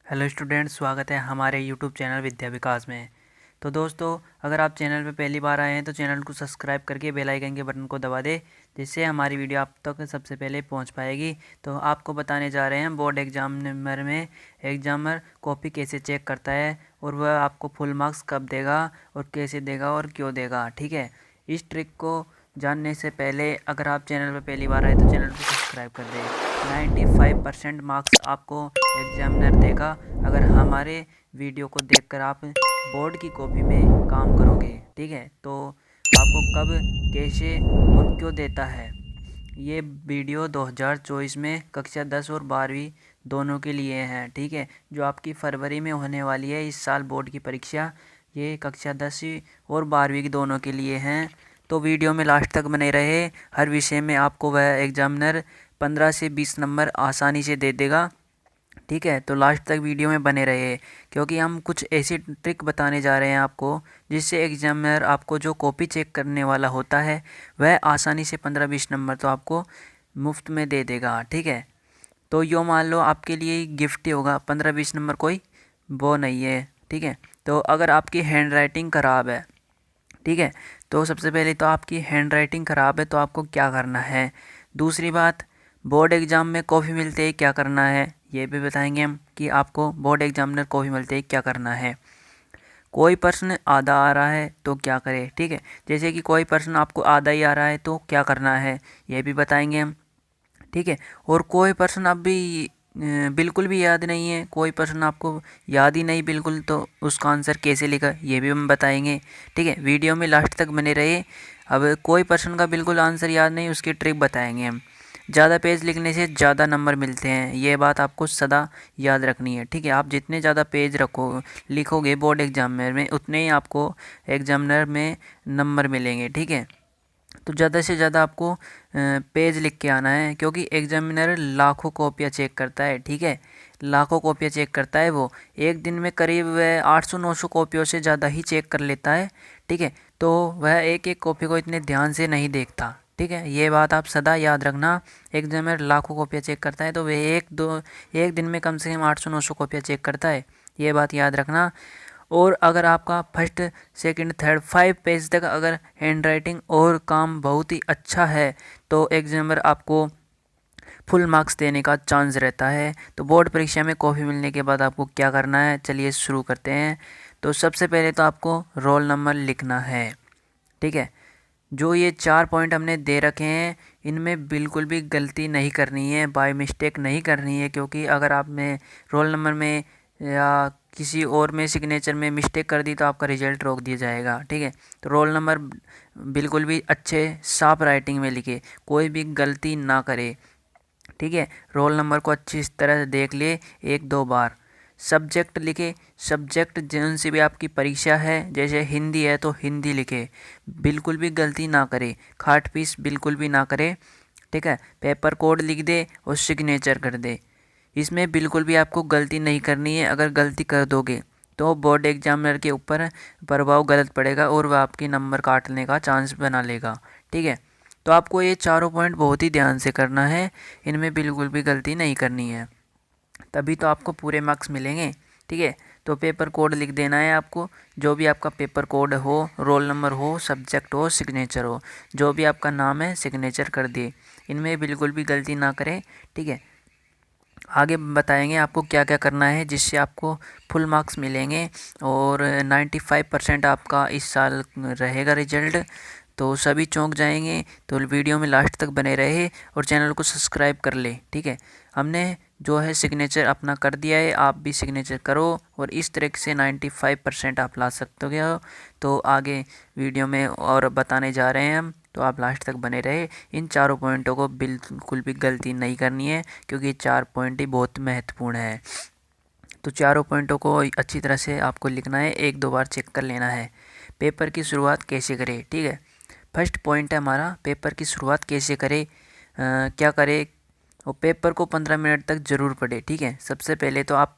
Hello student, स्वागत है हमारे यूट्यूब चैनल विद्या विकास में। तो दोस्तों, अगर आप चैनल पर पहली बार आए हैं तो चैनल को सब्सक्राइब करके बेल आइकन के बटन को दबा दें, जिससे हमारी वीडियो आप तक सबसे पहले पहुंच पाएगी। तो आपको बताने जा रहे हैं बोर्ड एग्जामिनर में एग्जामर कॉपी कैसे चेक करता है और वह आपको फुल मार्क्स कब देगा और कैसे देगा और क्यों देगा। ठीक है, इस ट्रिक को जानने से पहले अगर आप चैनल पर पहली बार आए तो चैनल को सब्सक्राइब कर दें। 95% मार्क्स आपको एग्जामिनर देगा अगर हमारे वीडियो को देखकर आप बोर्ड की कॉपी में काम करोगे। ठीक है, तो आपको कब, कैसे और क्यों देता है, ये वीडियो 2024 में कक्षा 10 और 12वीं दोनों के लिए हैं। ठीक है, जो आपकी फरवरी में होने वाली है इस साल बोर्ड की परीक्षा, ये कक्षा 10 और 12वीं की दोनों के लिए हैं। तो वीडियो में लास्ट तक बने रहे। हर विषय में आपको वह एग्जामिनर 15 से 20 नंबर आसानी से दे देगा। ठीक है, तो लास्ट तक वीडियो में बने रहे, क्योंकि हम कुछ ऐसी ट्रिक बताने जा रहे हैं आपको, जिससे एग्जामिनर आपको जो कॉपी चेक करने वाला होता है वह आसानी से 15-20 नंबर तो आपको मुफ्त में दे देगा। ठीक है, तो यो मान लो आपके लिए गिफ्ट ही होगा, 15-20 नंबर कोई वो नहीं है। ठीक है, तो अगर आपकी हैंड राइटिंग ख़राब है, ठीक है, तो सबसे पहले तो आपकी हैंड राइटिंग ख़राब है तो आपको क्या करना है। दूसरी बात, बोर्ड एग्ज़ाम में कॉफ़ी मिलते ही क्या करना है, ये भी बताएंगे हम कि आपको बोर्ड एग्जामिनर कॉफ़ी मिलते ही क्या करना है। कोई प्रश्न आधा आ रहा है तो क्या करें। ठीक है, जैसे कि कोई प्रश्न आपको आधा ही आ रहा है तो क्या करना है, ये भी बताएंगे हम। ठीक है, और कोई प्रश्न अब भी बिल्कुल भी याद नहीं है, कोई प्रश्न आपको याद ही नहीं बिल्कुल, तो उसका आंसर कैसे लिखा ये भी हम बताएंगे। ठीक है, वीडियो में लास्ट तक बने रहिए। अब कोई प्रश्न का बिल्कुल आंसर याद नहीं, उसकी ट्रिक बताएंगे हम। ज़्यादा पेज लिखने से ज़्यादा नंबर मिलते हैं, ये बात आपको सदा याद रखनी है। ठीक है, आप जितने ज़्यादा पेज लिखोगे बोर्ड एग्जामिनर में, उतने ही आपको एग्जामिनर में नंबर मिलेंगे। ठीक है, तो ज़्यादा से ज़्यादा आपको पेज लिख के आना है, क्योंकि एग्जामिनर लाखों कॉपियाँ चेक करता है। ठीक है, लाखों कॉपियाँ चेक करता है, वो एक दिन में करीब 800-900 कॉपियों से ज़्यादा ही चेक कर लेता है। ठीक है, तो वह एक एक कॉपी को इतने ध्यान से नहीं देखता। ठीक है, ये बात आप सदा याद रखना। एग्जामिनर लाखों कॉपियाँ चेक करता है तो वह एक दिन में कम से कम 800-900 कॉपियाँ चेक करता है, ये बात याद रखना। और अगर आपका फर्स्ट, सेकंड, थर्ड, 5 पेज तक अगर हैंड राइटिंग और काम बहुत ही अच्छा है तो एग्जामिनर आपको फुल मार्क्स देने का चांस रहता है। तो बोर्ड परीक्षा में कॉपी मिलने के बाद आपको क्या करना है, चलिए शुरू करते हैं। तो सबसे पहले तो आपको रोल नंबर लिखना है। ठीक है, जो ये 4 पॉइंट हमने दे रखे हैं इनमें बिल्कुल भी गलती नहीं करनी है, बाय मिस्टेक नहीं करनी है, क्योंकि अगर आपने रोल नंबर में या किसी और में सिग्नेचर में मिस्टेक कर दी तो आपका रिजल्ट रोक दिया जाएगा। ठीक है, तो रोल नंबर बिल्कुल भी अच्छे साफ राइटिंग में लिखे, कोई भी गलती ना करे। ठीक है, रोल नंबर को अच्छी तरह से देख ले 1-2 बार। सब्जेक्ट लिखे, सब्जेक्ट जौन सी भी आपकी परीक्षा है, जैसे हिंदी है तो हिंदी लिखे, बिल्कुल भी गलती ना करे, खाट पीस बिल्कुल भी ना करे। ठीक है, पेपर कोड लिख दे और सिग्नेचर कर दे, इसमें बिल्कुल भी आपको गलती नहीं करनी है। अगर गलती कर दोगे तो बोर्ड एग्जामिनर के ऊपर प्रभाव गलत पड़ेगा और वह आपकी नंबर काटने का चांस बना लेगा। ठीक है, तो आपको ये चारों पॉइंट बहुत ही ध्यान से करना है, इनमें बिल्कुल भी गलती नहीं करनी है, तभी तो आपको पूरे मार्क्स मिलेंगे। ठीक है, तो पेपर कोड लिख देना है आपको, जो भी आपका पेपर कोड हो, रोल नंबर हो, सब्जेक्ट हो, सिग्नेचर हो, जो भी आपका नाम है सिग्नेचर कर दिए, इनमें बिल्कुल भी गलती ना करें। ठीक है, आगे बताएंगे आपको क्या क्या करना है जिससे आपको फुल मार्क्स मिलेंगे और 95% आपका इस साल रहेगा रिजल्ट। तो सभी चौंक जाएंगे, तो वीडियो में लास्ट तक बने रहे और चैनल को सब्सक्राइब कर ले। ठीक है, हमने जो है सिग्नेचर अपना कर दिया है, आप भी सिग्नेचर करो और इस तरीके से 95% आप ला सकते हो। तो आगे वीडियो में और बताने जा रहे हैं हम, तो आप लास्ट तक बने रहे। इन चारों पॉइंटों को बिल्कुल भी गलती नहीं करनी है, क्योंकि 4 पॉइंट ही बहुत महत्वपूर्ण है। तो चारों पॉइंटों को अच्छी तरह से आपको लिखना है, 1-2 बार चेक कर लेना है। पेपर की शुरुआत कैसे करें। ठीक है, फर्स्ट पॉइंट है हमारा, पेपर की शुरुआत कैसे करें, क्या करें। और पेपर को 15 मिनट तक ज़रूर पढ़े। ठीक है, सबसे पहले तो आप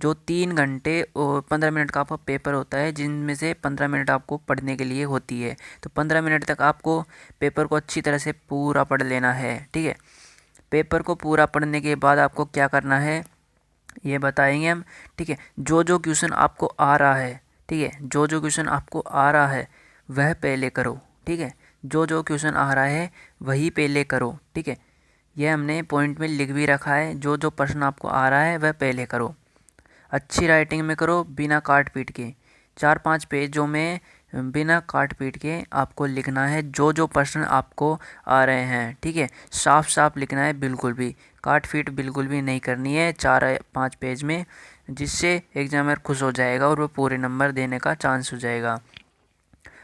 जो 3 घंटे और 15 मिनट का आपका पेपर होता है, जिनमें से 15 मिनट आपको पढ़ने के लिए होती है, तो 15 मिनट तक आपको पेपर को अच्छी तरह से पूरा पढ़ लेना है। ठीक है, पेपर को पूरा पढ़ने के बाद आपको क्या करना है, ये बताएंगे हम। ठीक है, जो जो क्वेश्चन आपको आ रहा है, ठीक है, जो जो क्वेश्चन आपको आ रहा है वह पहले करो। ठीक है, जो जो क्वेश्चन आ रहा है वही पहले करो। ठीक है, ये हमने पॉइंट में लिख भी रखा है, जो जो प्रश्न आपको आ रहा है वह पहले करो। अच्छी राइटिंग में करो, बिना काट पीट के। 4-5 पेजों में बिना काट पीट के आपको लिखना है जो जो प्रश्न आपको आ रहे हैं। ठीक है, साफ साफ लिखना है, बिल्कुल भी काट पीट बिल्कुल भी नहीं करनी है 4-5 पेज में, जिससे एग्जामिनर खुश हो जाएगा और वो पूरे नंबर देने का चांस हो जाएगा।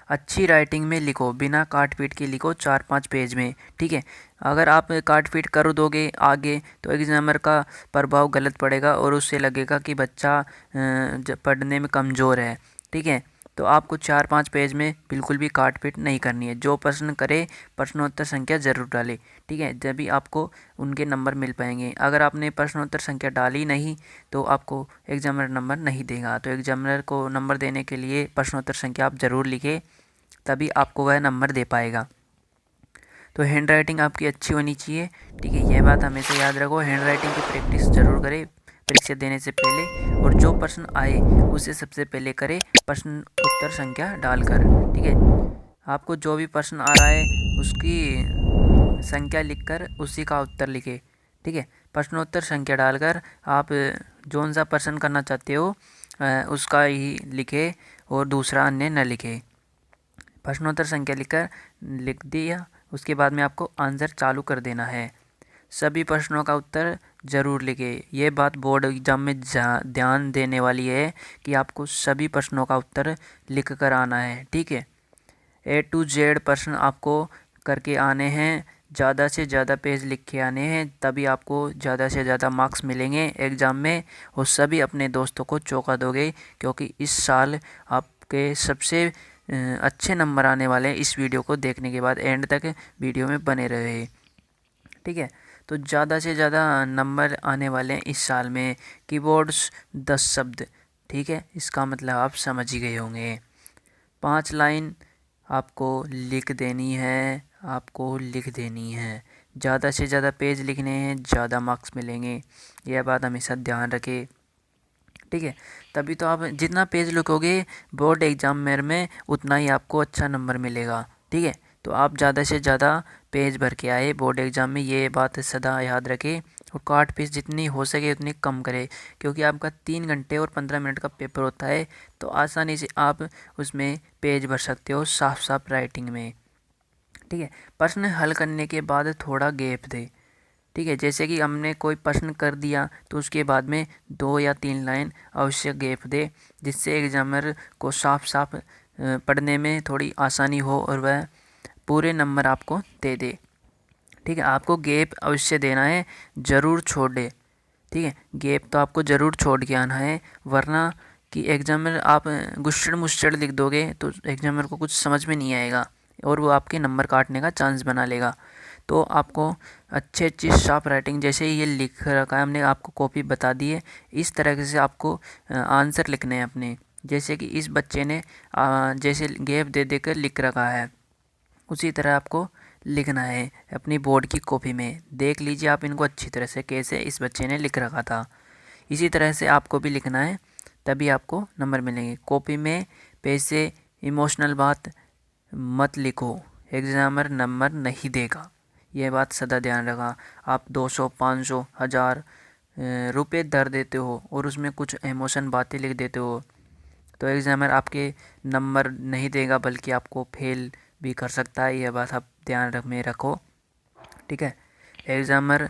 अच्छी राइटिंग में लिखो, बिना काट पीट के लिखो 4-5 पेज में। ठीक है, अगर आप काट पीट कर दोगे आगे तो एग्जामिनर का प्रभाव गलत पड़ेगा और उससे लगेगा कि बच्चा पढ़ने में कमज़ोर है। ठीक है, तो आपको 4-5 पेज में बिल्कुल भी काट पीट नहीं करनी है। जो प्रश्न करे प्रश्नोत्तर संख्या ज़रूर डाले। ठीक है, जब भी आपको उनके नंबर मिल पाएंगे। अगर आपने प्रश्नोत्तर संख्या डाली नहीं तो आपको एग्जामिनर नंबर नहीं देगा। तो एग्जामिनर को नंबर देने के लिए प्रश्नोत्तर संख्या आप ज़रूर लिखें, तभी आपको वह नंबर दे पाएगा। तो हैंड राइटिंग आपकी अच्छी होनी चाहिए। ठीक है, यह बात हमेशा याद रखो। हैंड राइटिंग की प्रैक्टिस ज़रूर करें परीक्षा देने से पहले, और जो प्रश्न आए उसे सबसे पहले करें प्रश्न उत्तर संख्या डालकर। ठीक है, आपको जो भी प्रश्न आ रहा है उसकी संख्या लिखकर उसी का उत्तर लिखें। ठीक है, प्रश्नोत्तर संख्या डालकर आप जौन सा प्रश्न करना चाहते हो उसका ही लिखें और दूसरा अन्य न लिखें। प्रश्नोत्तर संख्या लिख दिया, उसके बाद में आपको आंसर चालू कर देना है। सभी प्रश्नों का उत्तर ज़रूर लिखें। ये बात बोर्ड एग्जाम में ध्यान देने वाली है कि आपको सभी प्रश्नों का उत्तर लिख कर आना है। ठीक है, A to Z प्रश्न आपको करके आने हैं, ज़्यादा से ज़्यादा पेज लिख के आने हैं, तभी आपको ज़्यादा से ज़्यादा मार्क्स मिलेंगे एग्ज़ाम में और सभी अपने दोस्तों को चौंका दोगे, क्योंकि इस साल आपके सबसे अच्छे नंबर आने वाले हैं। इस वीडियो को देखने के बाद एंड तक वीडियो में बने रहे। ठीक है, तो ज़्यादा से ज़्यादा नंबर आने वाले हैं इस साल में। कीवर्ड्स 10 शब्द। ठीक है, इसका मतलब आप समझ ही गए होंगे। 5 लाइन आपको लिख देनी है, आपको लिख देनी है। ज़्यादा से ज़्यादा पेज लिखने हैं, ज़्यादा मार्क्स मिलेंगे, यह बात हमेशा ध्यान रखें। ठीक है, तभी तो आप जितना पेज लिखोगे बोर्ड एग्जाम में उतना ही आपको अच्छा नंबर मिलेगा। ठीक है, तो आप ज़्यादा से ज़्यादा पेज भर के आए बोर्ड एग्ज़ाम में, ये बात सदा याद रखें। और काट पीस जितनी हो सके उतनी कम करें, क्योंकि आपका 3 घंटे और 15 मिनट का पेपर होता है, तो आसानी से आप उसमें पेज भर सकते हो साफ साफ राइटिंग में। ठीक है, प्रश्न हल करने के बाद थोड़ा गैप दे। ठीक है, जैसे कि हमने कोई प्रश्न कर दिया तो उसके बाद में 2 या 3 लाइन अवश्य गैप दे, जिससे एग्जामिनर को साफ साफ पढ़ने में थोड़ी आसानी हो और वह पूरे नंबर आपको दे दे। ठीक है, आपको गैप अवश्य देना है, ज़रूर छोड़ दे। ठीक है, गैप तो आपको ज़रूर छोड़ के आना है, वरना कि एग्जामिनर आप गुच्छड़ मुच्छड़ लिख दोगे तो एग्जामिनर को कुछ समझ में नहीं आएगा और वो आपके नंबर काटने का चांस बना लेगा। तो आपको अच्छी शार्प राइटिंग, जैसे ये लिख रखा है हमने आपको कॉपी बता दी है, इस तरह से आपको आंसर लिखने हैं अपने। जैसे कि इस बच्चे ने जैसे गैप दे देकर लिख रखा है, उसी तरह आपको लिखना है अपनी बोर्ड की कॉपी में। देख लीजिए आप इनको अच्छी तरह से कैसे इस बच्चे ने लिख रखा था, इसी तरह से आपको भी लिखना है, तभी आपको नंबर मिलेंगे। कॉपी में पेज से इमोशनल बात मत लिखो, एग्जामिनर नंबर नहीं देगा, यह बात सदा ध्यान रखा। आप 200, 500, 1000 रुपये धर देते हो और उसमें कुछ इमोशन बातें लिख देते हो, तो एग्जामिनर आपके नंबर नहीं देगा, बल्कि आपको फेल भी कर सकता है। यह बात आप ध्यान में रखो। ठीक है, एग्जामिनर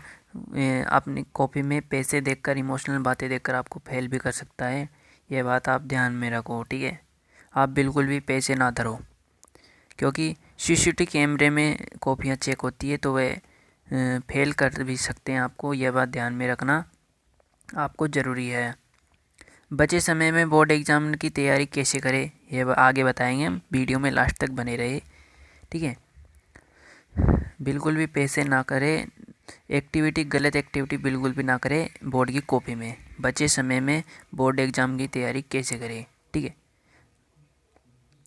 अपनी कॉपी में पैसे देखकर, इमोशनल बातें देखकर आपको फेल भी कर सकता है, यह बात आप ध्यान में रखो। ठीक है, आप बिल्कुल भी पैसे ना धरो, क्योंकि सीसीटीवी कैमरे में कॉपियाँ चेक होती है, तो वह फेल कर भी सकते हैं आपको। यह बात ध्यान में रखना आपको ज़रूरी है। बचे समय में बोर्ड एग्ज़ाम की तैयारी कैसे करें, यह आगे बताएंगे हम, वीडियो में लास्ट तक बने रहे। ठीक है, बिल्कुल भी पैसे ना करें, गलत एक्टिविटी बिल्कुल भी ना करें बोर्ड की कॉपी में। बचे समय में बोर्ड एग्ज़ाम की तैयारी कैसे करें, ठीक है,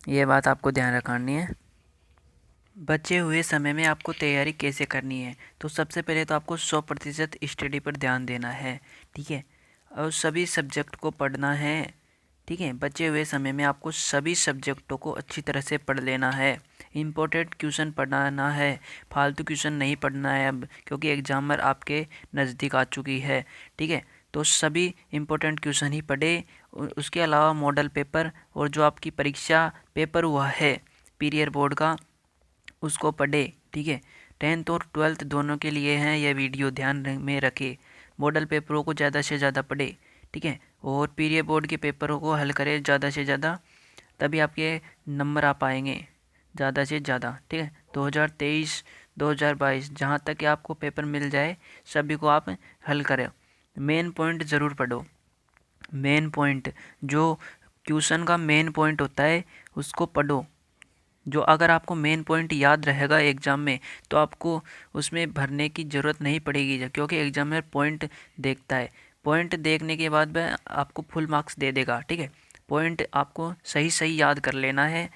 यह बात आपको ध्यान रखनी है। बचे हुए समय में आपको तैयारी कैसे करनी है, तो सबसे पहले तो आपको 100% स्टडी पर ध्यान देना है। ठीक है, और सभी सब्जेक्ट को पढ़ना है। ठीक है, बचे हुए समय में आपको सभी सब्जेक्टों को अच्छी तरह से पढ़ लेना है। इम्पोर्टेंट क्वेश्चन पढ़ना है, फालतू क्वेश्चन नहीं पढ़ना है अब, क्योंकि एग्जामर आपके नज़दीक आ चुकी है। ठीक है, तो सभी इम्पोर्टेंट क्वेश्चन ही पढ़े। उसके अलावा मॉडल पेपर और जो आपकी परीक्षा पेपर हुआ है पीरियड बोर्ड का, उसको पढ़े। ठीक है, 10th और 12th दोनों के लिए हैं यह वीडियो, ध्यान में रखे। मॉडल पेपरों को ज़्यादा से ज़्यादा पढ़े। ठीक है, और पीरियड बोर्ड के पेपरों को हल करें ज़्यादा से ज़्यादा, तभी आपके नंबर आ पाएंगे ज़्यादा से ज़्यादा। ठीक है, 2023 2022 जहाँ तक कि आपको पेपर मिल जाए सभी को आप हल करें। मेन पॉइंट ज़रूर पढ़ो। मेन पॉइंट जो क्वेश्चन का मेन पॉइंट होता है उसको पढ़ो। जो अगर आपको मेन पॉइंट याद रहेगा एग्ज़ाम में तो आपको उसमें भरने की ज़रूरत नहीं पड़ेगी, क्योंकि एग्ज़ाम में पॉइंट देखता है। पॉइंट देखने के बाद वह आपको फुल मार्क्स दे देगा। ठीक है, पॉइंट आपको सही सही याद कर लेना है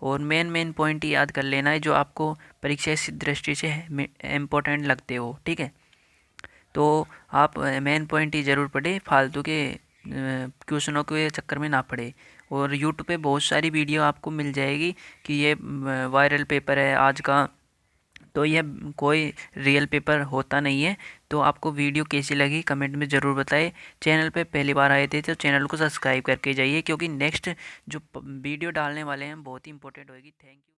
और मेन पॉइंट ही याद कर लेना है जो आपको परीक्षा की दृष्टि से इम्पोर्टेंट लगते हो। ठीक है, तो आप मेन पॉइंट ही ज़रूर पढ़े, फालतू के क्वेश्चनों के चक्कर में ना पड़े। और यूट्यूब पे बहुत सारी वीडियो आपको मिल जाएगी कि ये वायरल पेपर है आज का, तो यह कोई रियल पेपर होता नहीं है। तो आपको वीडियो कैसी लगी कमेंट में ज़रूर बताएं। चैनल पे पहली बार आए थे तो चैनल को सब्सक्राइब करके जाइए, क्योंकि नेक्स्ट जो वीडियो डालने वाले हैं बहुत ही इंपॉर्टेंट होगी। Thank you.